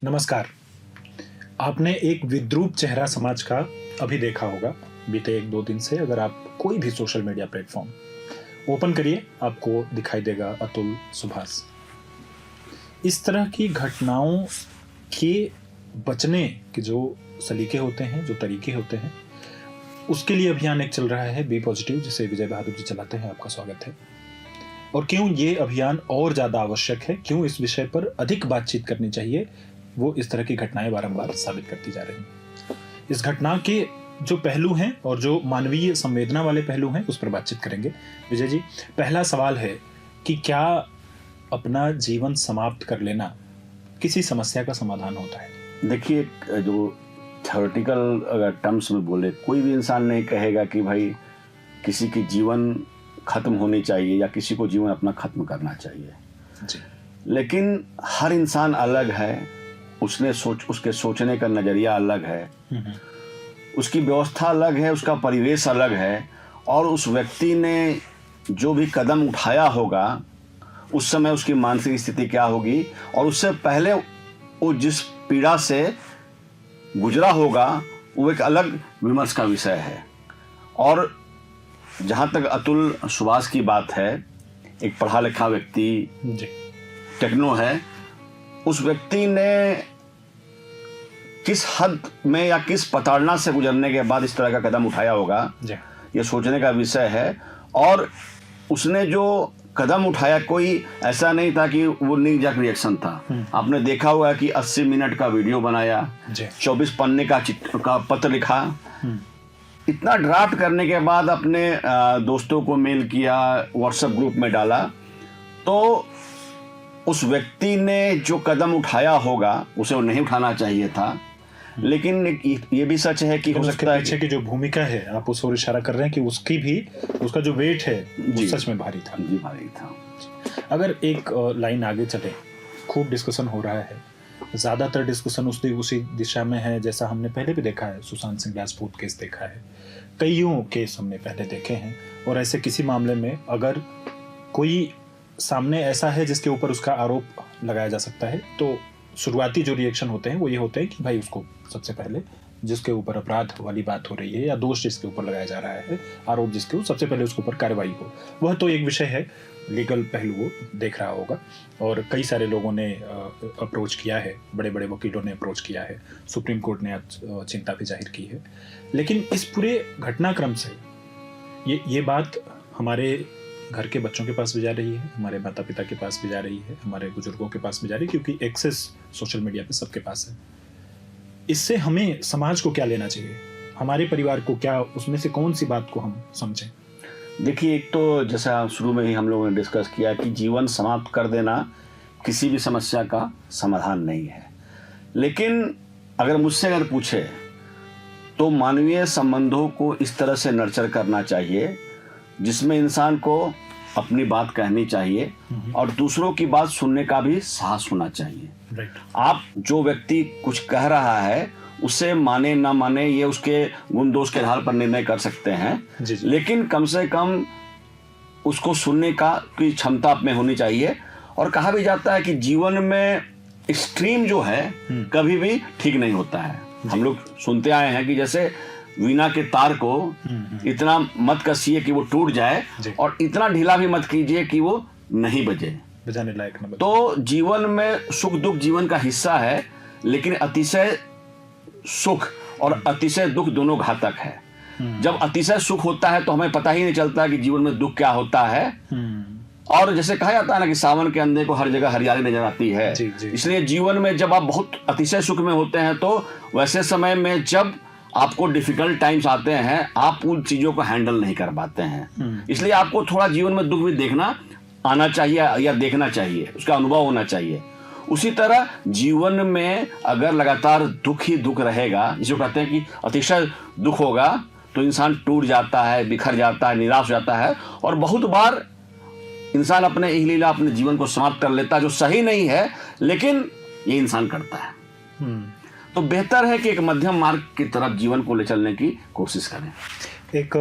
नमस्कार। आपने एक विद्रूप चेहरा समाज का अभी देखा होगा बीते 1-2 दिन से। अगर आप कोई भी सोशल मीडिया प्लेटफॉर्म ओपन करिए, आपको दिखाई देगा अतुल सुभाष। इस तरह की घटनाओं के बचने के जो सलीके होते हैं, जो तरीके होते हैं, उसके लिए अभियान एक चल रहा है बी पॉजिटिव, जिसे विजय बहादुर जी चलाते हैं। आपका स्वागत है। और क्यों ये अभियान और ज़्यादा आवश्यक है, क्यों इस विषय पर अधिक बातचीत करनी चाहिए, वो इस तरह की घटनाएं बारंबार साबित करती जा रही हैं। इस घटना के जो पहलू हैं और जो मानवीय संवेदना वाले पहलू हैं, उस पर बातचीत करेंगे। विजय जी, पहला सवाल है कि क्या अपना जीवन समाप्त कर लेना किसी समस्या का समाधान होता है? देखिए, जो थ्योरेटिकल अगर टर्म्स में बोले, कोई भी इंसान नहीं कहेगा कि भाई किसी की जीवन खत्म होनी चाहिए या किसी को जीवन अपना खत्म करना चाहिए जी। लेकिन हर इंसान अलग है, उसके सोचने का नज़रिया अलग है, उसकी व्यवस्था अलग है, उसका परिवेश अलग है, और उस व्यक्ति ने जो भी कदम उठाया होगा उस समय उसकी मानसिक स्थिति क्या होगी, और उससे पहले वो जिस पीड़ा से गुजरा होगा वो एक अलग विमर्श का विषय है। और जहाँ तक अतुल सुभाष की बात है, एक पढ़ा लिखा व्यक्ति जी। टेक्नो है, उस व्यक्ति ने किस हद में या किस प्रताड़ना से गुजरने के बाद इस तरह का कदम उठाया होगा, ये सोचने का विषय है। और उसने जो कदम उठाया, कोई ऐसा नहीं था कि वो नी जैक रिएक्शन था। आपने देखा होगा कि 80 मिनट का वीडियो बनाया, 24 पन्ने का पत्र लिखा, इतना ड्राफ्ट करने के बाद अपने दोस्तों को मेल किया, व्हाट्सएप ग्रुप में डाला। तो उस व्यक्ति ने जो कदम उठाया होगा उसे वो नहीं उठाना चाहिए था, लेकिन ये भी सच है कि हो सकता है पीछे की जो भूमिका है, आप उस ओर इशारा कर रहे हैं कि उसकी भी, उसका जो वेट है वो सच में भारी था। जी, भारी था। अगर एक लाइन आगे चले, खूब डिस्कशन हो रहा है, ज़्यादातर डिस्कशन उसी दिशा में है जैसा हमने पहले भी देखा है। सुशांत सिंह राजपूत केस देखा है, कईयों केस हमने पहले देखे हैं। और ऐसे किसी मामले में अगर कोई सामने ऐसा है जिसके ऊपर उसका आरोप लगाया जा सकता है, तो शुरुआती जो रिएक्शन होते हैं वो ये होते हैं कि भाई उसको सबसे पहले, जिसके ऊपर अपराध वाली बात हो रही है या दोष जिसके ऊपर लगाया जा रहा है, आरोप जिसके, सबसे पहले उसके ऊपर कार्रवाई हो। वह तो एक विषय है, लीगल पहलू वो देख रहा होगा। और कई सारे लोगों ने अप्रोच किया है, बड़े बड़े वकीलों ने अप्रोच किया है, सुप्रीम कोर्ट ने चिंता भी जाहिर की है। लेकिन इस पूरे घटनाक्रम से ये बात हमारे घर के बच्चों के पास भी जा रही है, हमारे माता पिता के पास भी जा रही है, हमारे बुजुर्गों के पास भी जा रही है, क्योंकि एक्सेस सोशल मीडिया पे सबके पास है। इससे हमें समाज को क्या लेना चाहिए, हमारे परिवार को क्या, उसमें से कौन सी बात को हम समझें? देखिए, एक तो जैसा शुरू में ही हम लोगों ने डिस्कस किया कि जीवन समाप्त कर देना किसी भी समस्या का समाधान नहीं है। लेकिन अगर मुझसे पूछे तो मानवीय संबंधों को इस तरह से नर्चर करना चाहिए जिसमें इंसान को अपनी बात कहनी चाहिए और दूसरों की बात सुनने का भी साहस होना चाहिए। आप जो व्यक्ति कुछ कह रहा है उसे माने ना माने, ये उसके गुण दोष के आधार पर निर्णय कर सकते हैं, लेकिन कम से कम उसको सुनने की क्षमता आप में होनी चाहिए। और कहा भी जाता है कि जीवन में एक्सट्रीम जो है कभी भी ठीक नहीं होता है। हम लोग सुनते आए हैं कि जैसे वीणा के तार को इतना मत कसिए कि वो टूट जाए, और इतना ढीला भी मत कीजिए कि वो नहीं बजाने लायक न बजे। तो जीवन में सुख दुख जीवन का हिस्सा है, लेकिन अतिशय सुख और अतिशय दुख दोनों घातक है। जब अतिशय सुख होता है तो हमें पता ही नहीं चलता कि जीवन में दुख क्या होता है। और जैसे कहा जाता है ना कि सावन के अंधे को हर जगह हरियाली नजर आती है। इसलिए जीवन में जब आप बहुत अतिशय सुख में होते हैं तो वैसे समय में जब आपको डिफिकल्ट टाइम्स आते हैं, आप उन चीजों को हैंडल नहीं कर पाते हैं। इसलिए आपको थोड़ा जीवन में दुख भी देखना आना चाहिए या देखना चाहिए, उसका अनुभव होना चाहिए। उसी तरह जीवन में अगर लगातार दुख ही दुख रहेगा, जिसे कहते हैं कि अतिशय दुख होगा, तो इंसान टूट जाता है, बिखर जाता है, निराश हो जाता है, और बहुत बार इंसान अपने लीला अपने जीवन को समाप्त कर लेता है, जो सही नहीं है, लेकिन ये इंसान करता है। तो बेहतर है कि एक मध्यम मार्ग की तरफ जीवन को ले चलने की कोशिश करें। एक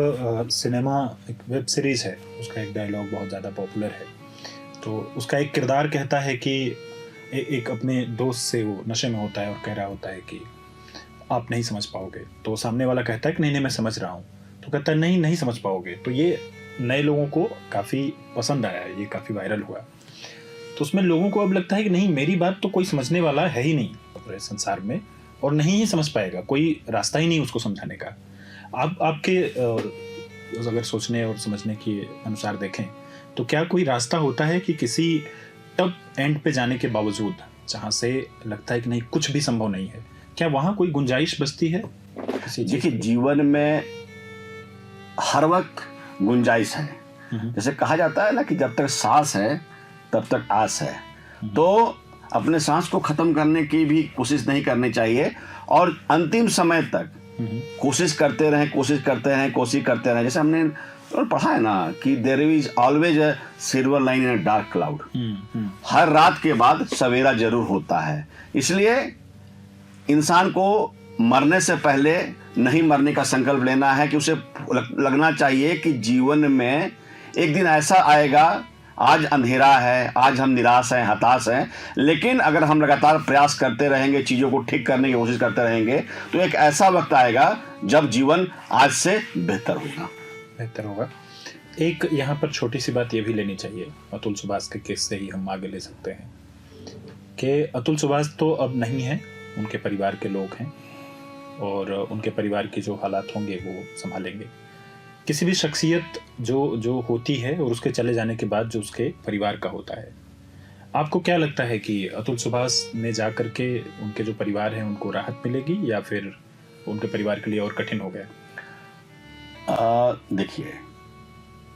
सिनेमा, एक वेब सीरीज है, उसका एक डायलॉग बहुत ज़्यादा पॉपुलर है। तो उसका एक किरदार कहता है कि एक अपने दोस्त से वो नशे में होता है और कह रहा होता है कि आप नहीं समझ पाओगे, तो सामने वाला कहता है कि नहीं नहीं मैं समझ रहा हूँ, तो कहता है नहीं नहीं समझ पाओगे। तो ये नए लोगों को काफ़ी पसंद आया, ये काफ़ी वायरल हुआ। तो उसमें लोगों को अब लगता है कि नहीं, मेरी बात तो कोई समझने वाला है ही नहीं पूरे संसार में, और नहीं ही समझ पाएगा, कोई रास्ता ही नहीं उसको समझाने का। आप आपके अगर सोचने और समझने के अनुसार देखें तो क्या कोई रास्ता होता है कि किसी टफ एंड पे जाने के बावजूद, जहाँ से लगता है कि नहीं कुछ भी संभव नहीं है, क्या वहाँ कोई गुंजाइश बचती है? देखिए, जीवन में हर वक्त गुंजाइश है। जैसे कहा जाता है ना कि जब तक सांस है तब तक आस है। तो अपने सांस को खत्म करने की भी कोशिश नहीं करनी चाहिए, और अंतिम समय तक कोशिश करते रहें, कोशिश करते रहें, कोशिश करते रहें। जैसे हमने पढ़ा है ना कि there is always a silver line in a dark cloud. हर रात के बाद सवेरा जरूर होता है। इसलिए इंसान को मरने से पहले नहीं मरने का संकल्प लेना है कि उसे लगना चाहिए कि जीवन में एक दिन ऐसा आएगा, आज अंधेरा है, आज हम निराश हैं, हताश हैं, लेकिन अगर हम लगातार प्रयास करते रहेंगे, चीज़ों को ठीक करने की कोशिश करते रहेंगे, तो एक ऐसा वक्त आएगा जब जीवन आज से बेहतर होगा। एक यहाँ पर छोटी सी बात ये भी लेनी चाहिए, अतुल सुभाष के केस से ही हम आगे ले सकते हैं कि अतुल सुभाष तो अब नहीं है, उनके परिवार के लोग हैं और उनके परिवार की जो हालात होंगे वो संभालेंगे। किसी भी शख्सियत जो होती है और उसके चले जाने के बाद जो उसके परिवार का होता है, आपको क्या लगता है कि अतुल सुभाष ने जा कर के उनके जो परिवार हैं उनको राहत मिलेगी या फिर उनके परिवार के लिए और कठिन हो गया? देखिए,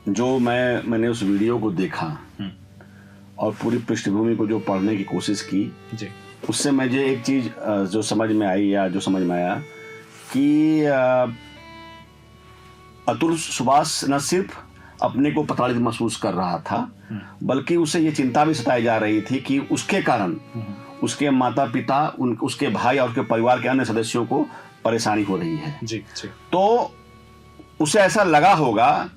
जो मैंने उस वीडियो को देखा और पूरी पृष्ठभूमि को जो पढ़ने की कोशिश की जी, उससे मुझे एक चीज़ जो समझ में आई या जो समझ में आया कि अतुल सुभाष न सिर्फ अपने को प्रताड़ित महसूस कर रहा था, बल्कि उसे ये चिंता भी सताई जा रही थी कि उसके कारण उसके माता पिता, उसके भाई और उसके परिवार के अन्य सदस्यों को परेशानी हो रही है। जी, जी। तो उसे ऐसा लगा होगा,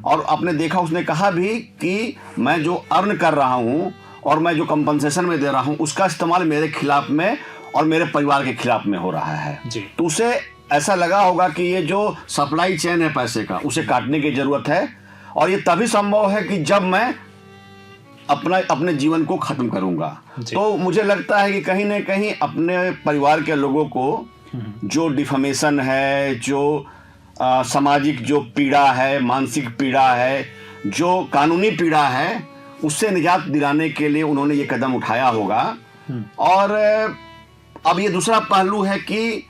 और आपने देखा उसने कहा भी कि मैं जो अर्न कर रहा हूँ और मैं जो कंपनसेशन में दे रहा हूँ उसका इस्तेमाल मेरे खिलाफ में और मेरे परिवार के खिलाफ में हो रहा है। तो उसे ऐसा लगा होगा कि ये जो सप्लाई चेन है पैसे का, उसे काटने की जरूरत है, और ये तभी संभव है कि जब मैं अपने जीवन को खत्म करूंगा। तो मुझे लगता है कि कहीं ना कहीं अपने परिवार के लोगों को जो डिफेमेशन है, जो सामाजिक जो पीड़ा है, मानसिक पीड़ा है, जो कानूनी पीड़ा है, उससे निजात दिलाने के लिए उन्होंने ये कदम उठाया होगा। और अब ये दूसरा पहलू है कि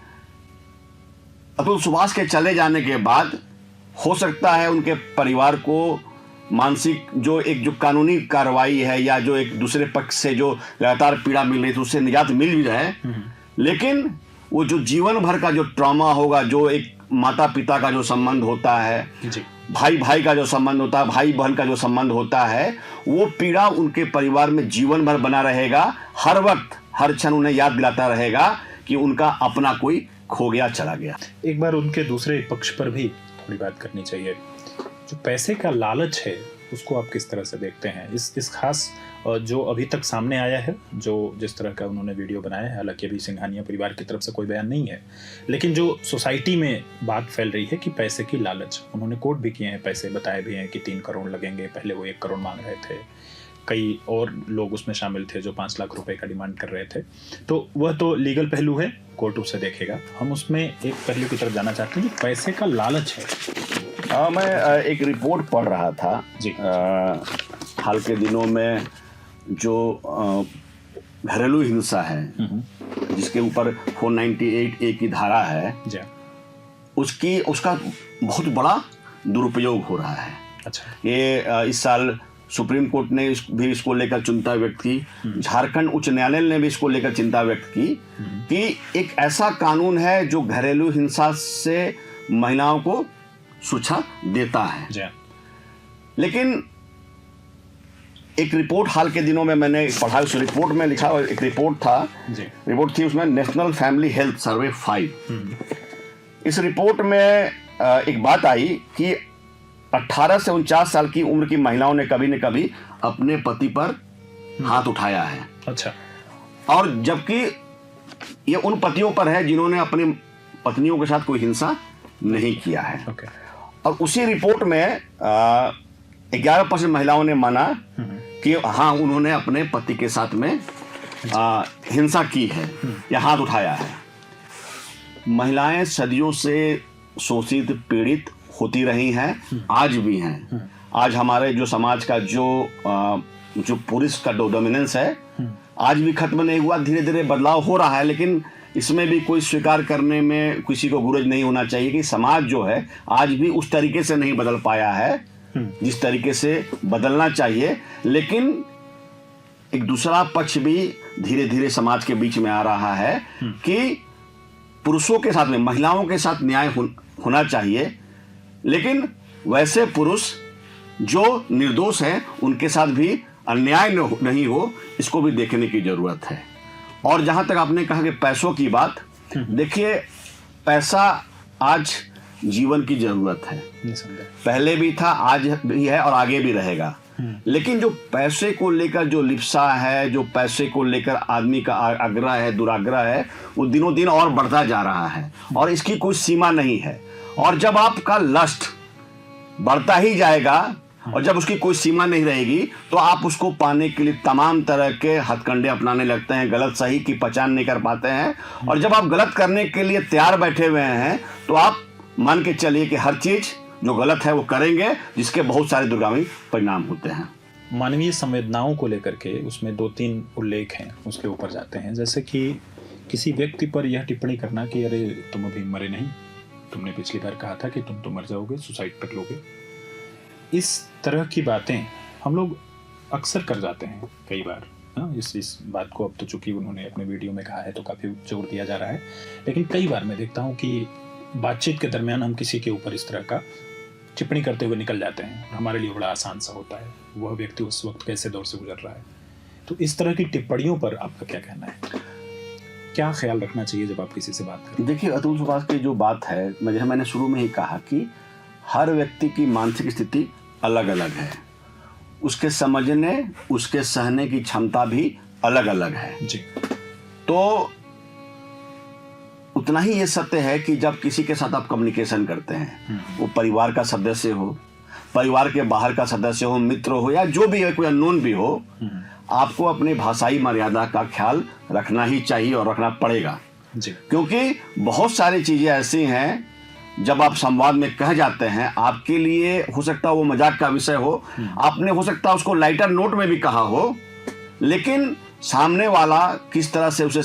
अतुल सुभाष के चले जाने के बाद हो सकता है उनके परिवार को मानसिक जो कानूनी कार्रवाई है या जो एक दूसरे पक्ष से जो लगातार पीड़ा मिल रही थी उससे निजात मिल भी जाए, लेकिन वो जो जीवन भर का जो ट्रॉमा होगा, जो एक माता पिता का जो संबंध होता है, भाई भाई का जो संबंध होता है, भाई बहन का जो संबंध होता है, वो पीड़ा उनके परिवार में जीवन भर बना रहेगा। हर वक्त हर क्षण उन्हें याद दिलाता रहेगा कि उनका अपना कोई खो गया, चला गया। एक बार उनके दूसरे पक्ष पर भी थोड़ी बात करनी चाहिए। जो पैसे का लालच है उसको आप किस तरह से देखते हैं? इस खास जो अभी तक सामने आया है, जो जिस तरह का उन्होंने वीडियो बनाया है, हालांकि अभी सिंघानिया परिवार की तरफ से कोई बयान नहीं है, लेकिन जो सोसाइटी में बात फैल रही है कि पैसे की लालच, उन्होंने कोट भी किए हैं, पैसे बताए भी हैं कि 3 करोड़ लगेंगे, पहले वो 1 करोड़ मांग रहे थे, कई और लोग उसमें शामिल थे जो 5 लाख रुपए का डिमांड कर रहे थे। तो वह तो लीगल पहलू है, कोर्ट उसे देखेगा। हम उसमें एक पहलू की तरफ जाना चाहते हैं, पैसे का लालच है। मैं एक रिपोर्ट पढ़ रहा था जी। हाल के दिनों में जो घरेलू हिंसा है, जिसके ऊपर 498A की धारा है, उसका बहुत बड़ा दुरुपयोग हो रहा है। अच्छा। ये इस साल सुप्रीम कोर्ट ने भी इसको लेकर चिंता व्यक्त की, झारखंड उच्च न्यायालय ने भी इसको लेकर चिंता व्यक्त की कि एक ऐसा कानून है जो घरेलू हिंसा से महिलाओं को सुरक्षा देता है। लेकिन एक रिपोर्ट हाल के दिनों में मैंने पढ़ा, उस रिपोर्ट में लिखा, एक रिपोर्ट थी, उसमें नेशनल फैमिली हेल्थ सर्वे 5। इस रिपोर्ट में एक बात आई कि 18 से 49 साल की उम्र की महिलाओं ने कभी न कभी अपने पति पर हाथ उठाया है। अच्छा। और जबकि ये उन पतियों पर है जिन्होंने अपनी पत्नियों के साथ कोई हिंसा नहीं किया है। ओके। और उसी रिपोर्ट में 11% महिलाओं ने माना कि हाँ, उन्होंने अपने पति के साथ में हिंसा की है या हाथ उठाया है। महिलाएं सदियों से शोषित पीड़ित होती रही हैं, आज भी हैं। आज हमारे जो समाज का जो पुरुष का डोमिनेंस है आज भी खत्म नहीं हुआ, धीरे धीरे बदलाव हो रहा है। लेकिन इसमें भी कोई स्वीकार करने में किसी को गुरेज नहीं होना चाहिए कि समाज जो है आज भी उस तरीके से नहीं बदल पाया है जिस तरीके से बदलना चाहिए। लेकिन एक दूसरा पक्ष भी धीरे धीरे समाज के बीच में आ रहा है कि पुरुषों के साथ में महिलाओं के साथ न्याय होना चाहिए, लेकिन वैसे पुरुष जो निर्दोष हैं उनके साथ भी अन्याय नहीं हो, इसको भी देखने की जरूरत है। और जहां तक आपने कहा कि पैसों की बात, देखिए पैसा आज जीवन की जरूरत है, पहले भी था, आज भी है और आगे भी रहेगा। लेकिन जो पैसे को लेकर जो लिप्सा है, जो पैसे को लेकर आदमी का आग्रह है, दुराग्रह है, वो दिनों दिन और बढ़ता जा रहा है और इसकी कोई सीमा नहीं है। और जब आपका लस्ट बढ़ता ही जाएगा और जब उसकी कोई सीमा नहीं रहेगी तो आप उसको पाने के लिए तमाम तरह के हथकंडे अपनाने लगते हैं, गलत सही की पहचान नहीं कर पाते हैं। और जब आप गलत करने के लिए तैयार बैठे हुए हैं तो आप मान के चलिए कि हर चीज जो गलत है वो करेंगे, जिसके बहुत सारे दुर्गामी परिणाम होते हैं। मानवीय संवेदनाओं को लेकर के उसमें 2-3 उल्लेख हैं, उसके ऊपर जाते हैं। जैसे कि किसी व्यक्ति पर यह टिप्पणी करना कि अरे तुम अभी मरे नहीं, तुमने पिछली बार कहा था कि तुम तो मर जाओगे, सुसाइड कर लोगे। इस तरह की बातें हम लोग अक्सर कर जाते हैं कई बार। इस बात को अब तो चूंकि उन्होंने अपने वीडियो में कहा है तो काफ़ी जोर दिया जा रहा है, लेकिन कई बार मैं देखता हूँ कि बातचीत के दरमियान हम किसी के ऊपर इस तरह का टिप्पणी करते हुए निकल जाते हैं। हमारे लिए बड़ा आसान सा होता है, वह व्यक्ति उस वक्त कैसे दौर से गुजर रहा है। तो इस तरह की टिप्पणियों पर आपका क्या कहना है? क्या ख्याल रखना चाहिए जब आप किसी से बात करें? देखिए अतुल सुभाष की जो बात है, मैंने शुरू में ही कहा कि हर व्यक्ति की मानसिक स्थिति अलग अलग है, उसके समझने, उसके सहने की क्षमता भी अलग अलग है जी। तो उतना ही ये सत्य है कि जब किसी के साथ आप कम्युनिकेशन करते हैं, वो परिवार का सदस्य हो, परिवार के बाहर का सदस्य हो, मित्र हो या जो भी है, कोई अननोन भी हो, आपको अपनी भाषाई मर्यादा का ख्याल रखना ही चाहिए और रखना पड़ेगा जी। क्योंकि बहुत सारी चीजें ऐसी हैं जब आप संवाद में कह जाते हैं, आपके लिए हो सकता है वो मजाक का विषय हो, आपने हो सकता है उसको लाइटर नोट में भी कहा हो, लेकिन सामने वाला किस तरह से उसे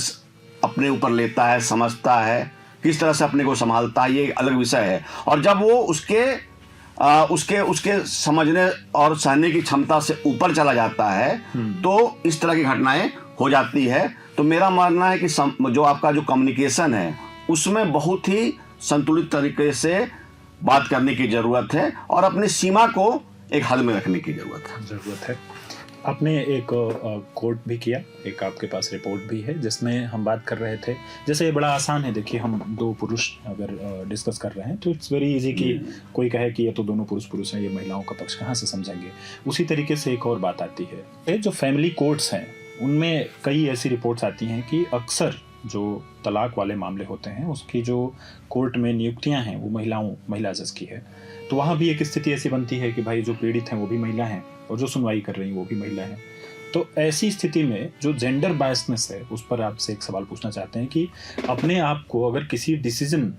अपने ऊपर लेता है, समझता है, किस तरह से अपने को संभालता है, ये अलग विषय है। और जब वो उसके समझने और सहने की क्षमता से ऊपर चला जाता है तो इस तरह की घटनाएं हो जाती है। तो मेरा मानना है कि जो आपका जो कम्युनिकेशन है उसमें बहुत ही संतुलित तरीके से बात करने की जरूरत है और अपनी सीमा को एक हद में रखने की जरूरत है। आपने एक कोट भी किया, एक आपके पास रिपोर्ट भी है जिसमें हम बात कर रहे थे, जैसे ये बड़ा आसान है। देखिए हम 2 पुरुष अगर डिस्कस कर रहे हैं तो इट्स वेरी इजी कि कोई कहे कि ये तो दोनों पुरुष हैं, ये महिलाओं का पक्ष कहाँ से समझेंगे। उसी तरीके से एक और बात आती है, ये जो फैमिली कोर्ट्स हैं उनमें कई ऐसी रिपोर्ट्स आती हैं कि अक्सर जो तलाक वाले मामले होते हैं उसकी जो कोर्ट में नियुक्तियां हैं वो महिला जज की है। तो वहाँ भी एक स्थिति ऐसी बनती है कि भाई जो पीड़ित हैं वो भी महिला हैं और जो सुनवाई कर रही हैं वो भी महिला हैं। तो ऐसी स्थिति में जो जेंडर बायसनेस है उस पर आपसे एक सवाल पूछना चाहते हैं कि अपने आप को अगर किसी डिसीजन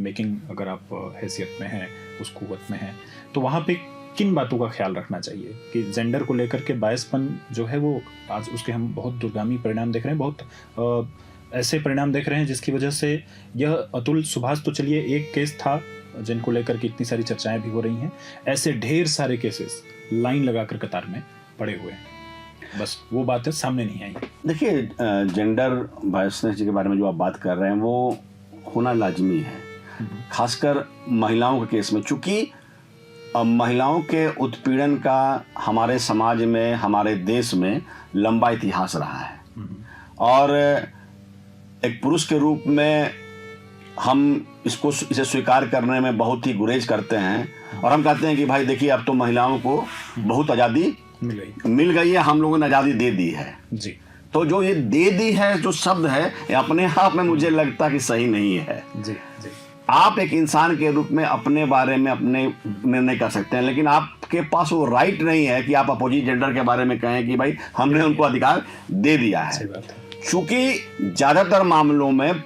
मेकिंग अगर आप हैसियत में हैं, उस कुव्वत में हैं, तो वहाँ पे किन बातों का ख्याल रखना चाहिए कि जेंडर को लेकर के बायसपन जो है वो आज उसके हम बहुत दुर्गामी परिणाम देख रहे हैं, बहुत ऐसे परिणाम देख रहे हैं जिसकी वजह से यह अतुल सुभाष तो चलिए एक केस था जिनको लेकर के इतनी सारी चर्चाएं भी हो रही हैं, ऐसे ढेर सारे केसेस लाइन लगाकर कतार में पड़े हुए हैं, बस वो बातें सामने नहीं आई। देखिए जेंडर बायसनेस के बारे में जो आप बात कर रहे हैं वो होना लाजमी है, खासकर महिलाओं के केस में, चूंकि महिलाओं के उत्पीड़न का हमारे समाज में, हमारे देश में लंबा इतिहास रहा है और एक पुरुष के रूप में हम इसे स्वीकार करने में बहुत ही गुरेज करते हैं और हम कहते हैं कि भाई देखिए अब तो महिलाओं को बहुत आज़ादी मिल गई है, हम लोगों ने आज़ादी दे दी है जी। तो जो ये दे दी है जो शब्द है, ये अपने आप में मुझे लगता कि सही नहीं है। जी जी। आप एक इंसान के रूप में अपने बारे में अपने निर्णय कर सकते हैं, लेकिन आपके पास वो राइट नहीं है कि आप अपोजिट जेंडर के बारे में कहें कि भाई हमने उनको अधिकार दे दिया है। सही बात है। क्योंकि ज्यादातर मामलों में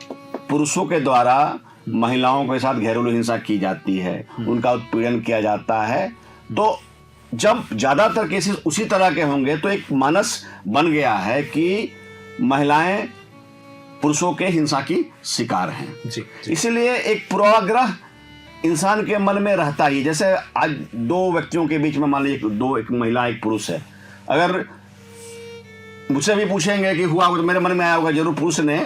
पुरुषों के द्वारा महिलाओं के साथ घरेलू हिंसा की जाती है, उनका उत्पीड़न किया जाता है। तो जब ज्यादातर केसेस उसी तरह के होंगे तो एक मानस बन गया है कि महिलाएं पुरुषों के हिंसा की शिकार हैं। जी, जी। इसलिए एक पूर्वाग्रह इंसान के मन में रहता ही। जैसे आज दो व्यक्तियों के बीच में मान लीजिए एक महिला एक पुरुष है, अगर मुझसे भी पूछेंगे कि हुआ तो मेरे मन में आया होगा जरूर पुरुष ने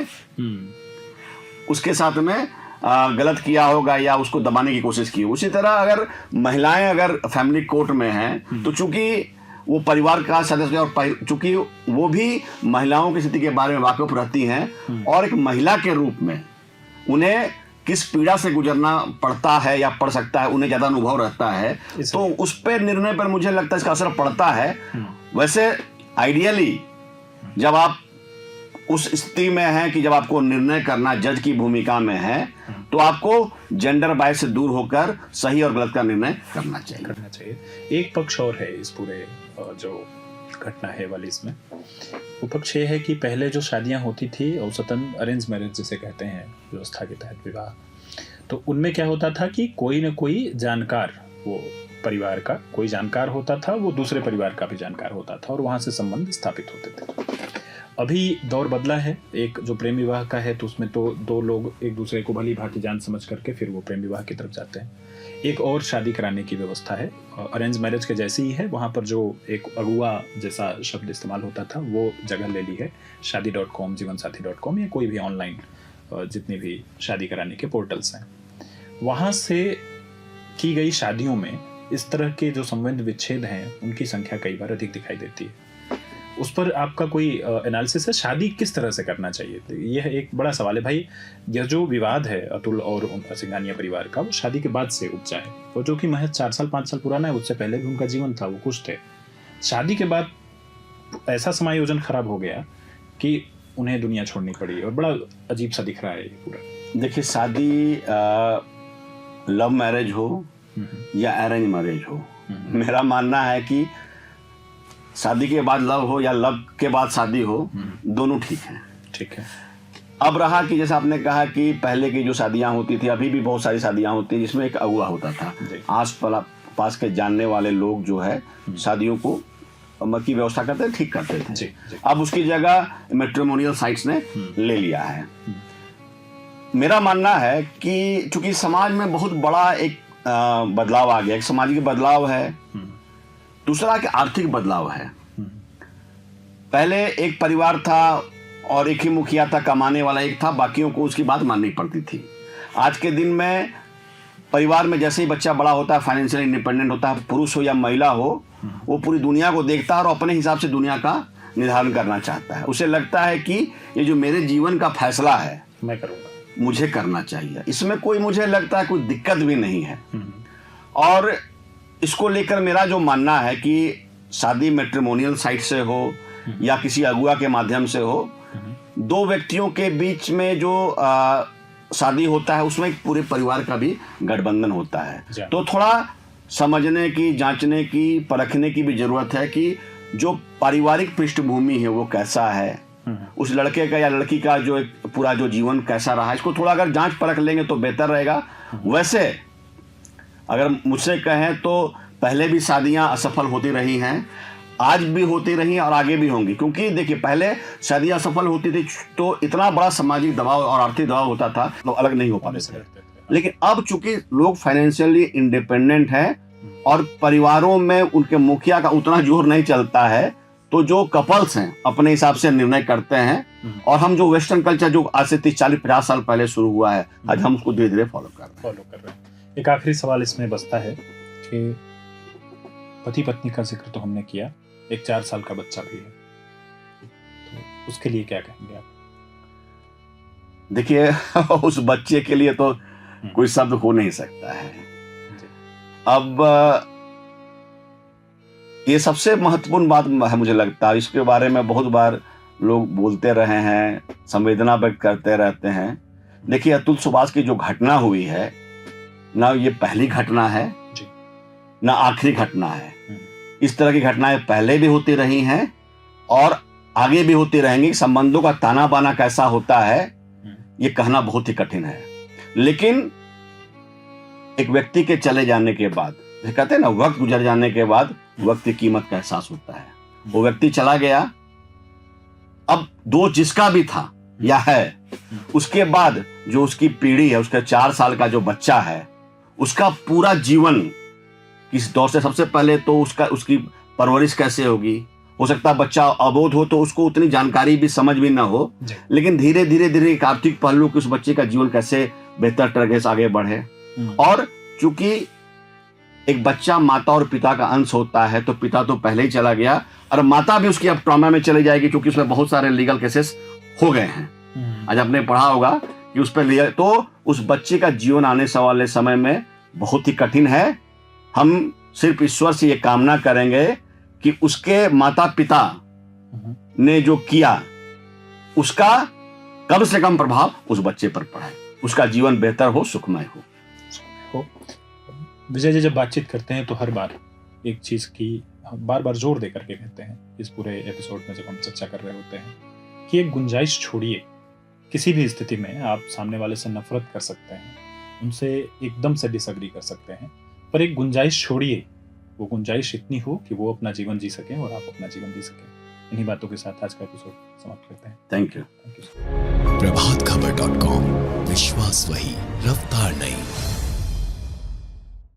उसके साथ में गलत किया होगा या उसको दबाने की कोशिश की। उसी तरह अगर महिलाएं अगर फैमिली कोर्ट में हैं तो चूंकि वो परिवार का सदस्य है और चूंकि वो भी महिलाओं की स्थिति के बारे में वाकिफ रहती हैं और एक महिला के रूप में उन्हें किस पीड़ा से गुजरना पड़ता है या पड़ सकता है उन्हें ज्यादा अनुभव रहता है, तो उस पर निर्णय पर मुझे लगता है इसका असर पड़ता है। वैसे आइडियली जब आप उस स्थिति में हैं कि जब आपको निर्णय करना जज की भूमिका में है तो आपको जेंडर बायस से दूर होकर सही और गलत का निर्णय करना चाहिए। एक पक्ष और है इस पूरे जो घटना है वाली, इसमें वो पक्ष ये है कि पहले जो शादियां होती थी औसतन अरेंज मैरिज जिसे कहते हैं, व्यवस्था के तहत विवाह, तो उनमें क्या होता था कि कोई न कोई जानकार, वो परिवार का कोई जानकार होता था, वो दूसरे परिवार का भी जानकार होता था और वहां से संबंध स्थापित होते थे। अभी दौर बदला है, एक जो प्रेम विवाह का है तो उसमें तो दो लोग एक दूसरे को भली भांति जान समझ करके फिर वो प्रेम विवाह की तरफ जाते हैं। एक और शादी कराने की व्यवस्था है, अरेंज मैरिज के जैसी ही है, वहाँ पर जो एक अगुआ जैसा शब्द इस्तेमाल होता था वो जगह ले ली है शादी.com, जीवनसाथी.com या कोई भी ऑनलाइन जितनी भी शादी कराने के पोर्टल्स हैं, वहाँ से की गई शादियों में इस तरह के जो संबंध विच्छेद हैं उनकी संख्या कई बार अधिक दिखाई देती है। उस पर आपका कोई एनालिसिस है? शादी किस तरह से करना चाहिए, यह एक बड़ा सवाल है भाई। यह जो विवाद है अतुल और सिंघानिया परिवार का, वो शादी के बाद से उपजा है, वो जो कि महज 4 साल 5 साल पुराना है, उससे पहले भी उनका जीवन था, वो खुश थे। शादी के बाद ऐसा समायोजन खराब हो गया कि उन्हें दुनिया छोड़नी पड़ी और बड़ा अजीब सा दिख रहा है ये पूरा। देखिए, शादी लव मैरिज हो या अरेंज मैरिज हो, मेरा मानना है कि शादी के बाद लव हो या लव के बाद शादी हो, दोनों ठीक हैं। ठीक है। अब रहा कि जैसे आपने कहा कि पहले की जो शादियां होती थी, अभी भी बहुत सारी शादियां होती हैं जिसमें एक अगुआ होता था, आस पास के जानने वाले लोग जो है शादियों को की व्यवस्था करते थे, ठीक करते थे। जी। अब उसकी जगह मैट्रिमोनियल साइट्स ने ले लिया है। मेरा मानना है कि चूंकि समाज में बहुत बड़ा एक बदलाव आ गया, एक सामाजिक बदलाव है, दूसरा कि आर्थिक बदलाव है। पहले एक परिवार था और एक ही मुखिया था, कमाने वाला एक था, बाकियों को उसकी बात माननी पड़ती थी। आज के दिन में परिवार में जैसे ही बच्चा बड़ा होता है, फाइनेंशियल इंडिपेंडेंट होता है, पुरुष हो या महिला हो, वो पूरी दुनिया को देखता है और अपने हिसाब से दुनिया का निर्धारण करना चाहता है। उसे लगता है कि ये जो मेरे जीवन का फैसला है मैं करूँगा, मुझे करना चाहिए, इसमें कोई मुझे लगता है कोई दिक्कत भी नहीं है। और इसको लेकर मेरा जो मानना है कि शादी मैट्रिमोनियल साइट से हो या किसी अगुआ के माध्यम से हो, दो व्यक्तियों के बीच में जो शादी होता है उसमें एक पूरे परिवार का भी गठबंधन होता है। तो थोड़ा समझने की, जांचने की, परखने की भी जरूरत है कि जो पारिवारिक पृष्ठभूमि है वो कैसा है, उस लड़के का या लड़की का जो एक पूरा जो जीवन कैसा रहा, इसको थोड़ा अगर जांच परख लेंगे तो बेहतर रहेगा। वैसे अगर मुझसे कहें तो पहले भी शादियां असफल होती रही हैं, आज भी होती रही और आगे भी होंगी। क्योंकि देखिए, पहले शादियां असफल होती थी तो इतना बड़ा सामाजिक दबाव और आर्थिक दबाव होता था तो अलग नहीं हो पाते थे। लेकिन अब चूंकि लोग फाइनेंशियली इंडिपेंडेंट हैं और परिवारों में उनके मुखिया का उतना जोर नहीं चलता है, तो जो कपल्स हैं अपने हिसाब से निर्णय करते हैं। और हम जो वेस्टर्न कल्चर जो आज से 30-40-50 साल पहले शुरू हुआ है, आज हम उसको धीरे धीरे फॉलो कर रहे हैं। एक आखिरी सवाल इसमें बचता है कि पति पत्नी का जिक्र तो हमने किया, एक 4 साल का बच्चा भी है, तो उसके लिए क्या कहेंगे आप? देखिए, उस बच्चे के लिए तो कोई शब्द हो नहीं सकता है। अब ये सबसे महत्वपूर्ण बात है, मुझे लगता है इसके बारे में बहुत बार लोग बोलते रहे हैं, संवेदना व्यक्त करते रहते हैं। देखिए, अतुल सुभाष की जो घटना हुई है, ना ये पहली घटना है जी। ना आखिरी घटना है। इस तरह की घटनाएं पहले भी होती रही हैं और आगे भी होती रहेंगी। संबंधों का ताना बाना कैसा होता है ये कहना बहुत ही कठिन है। लेकिन एक व्यक्ति के चले जाने के बाद, कहते हैं ना, वक्त गुजर जाने के बाद वक्त की कीमत का एहसास होता है। वो व्यक्ति चला गया, अब दोष जिसका भी था या है, उसके बाद जो उसकी पीढ़ी है, उसका 4 साल का जो बच्चा है, उसका पूरा जीवन किस दौर से, सबसे पहले तो उसकी परवरिश कैसे होगी। हो सकता है बच्चा अबोध हो तो उसको उतनी जानकारी भी समझ भी ना हो, लेकिन धीरे धीरे एक आर्थिक पहलू कि उस बच्चे का जीवन कैसे बेहतर तरह से आगे बढ़े। और चूंकि एक बच्चा माता और पिता का अंश होता है, तो पिता तो पहले ही चला गया और माता भी उसकी अब ट्रॉमा में चली जाएगी, क्योंकि उसमें बहुत सारे लीगल केसेस हो गए हैं। आज आपने पढ़ा होगा कि उस पर लीगल, तो उस बच्चे का जीवन आने वाले समय में बहुत ही कठिन है। हम सिर्फ ईश्वर से ये कामना करेंगे कि उसके माता पिता ने जो किया उसका कम से कम प्रभाव उस बच्चे पर पड़े, उसका जीवन बेहतर हो, सुखमय हो। विजय जी, जब बातचीत करते हैं तो हर बार एक चीज की बार बार जोर दे करके कहते हैं, इस पूरे एपिसोड में जब हम चर्चा कर रहे होते हैं, कि एक गुंजाइश छोड़िए। किसी भी स्थिति में आप सामने वाले से नफरत कर सकते हैं, उनसे एकदम से डिसएग्री कर सकते हैं, पर एक गुंजाइश छोड़िए। वो गुंजाइश इतनी हो कि वो अपना जीवन जी सकें और आप अपना जीवन जी सकें। इन्हीं बातों के साथ आज का एपिसोड समाप्त करते हैं। Thank you. Thank you. प्रभातखबर.com, विश्वास वही, रफ्तार नहीं।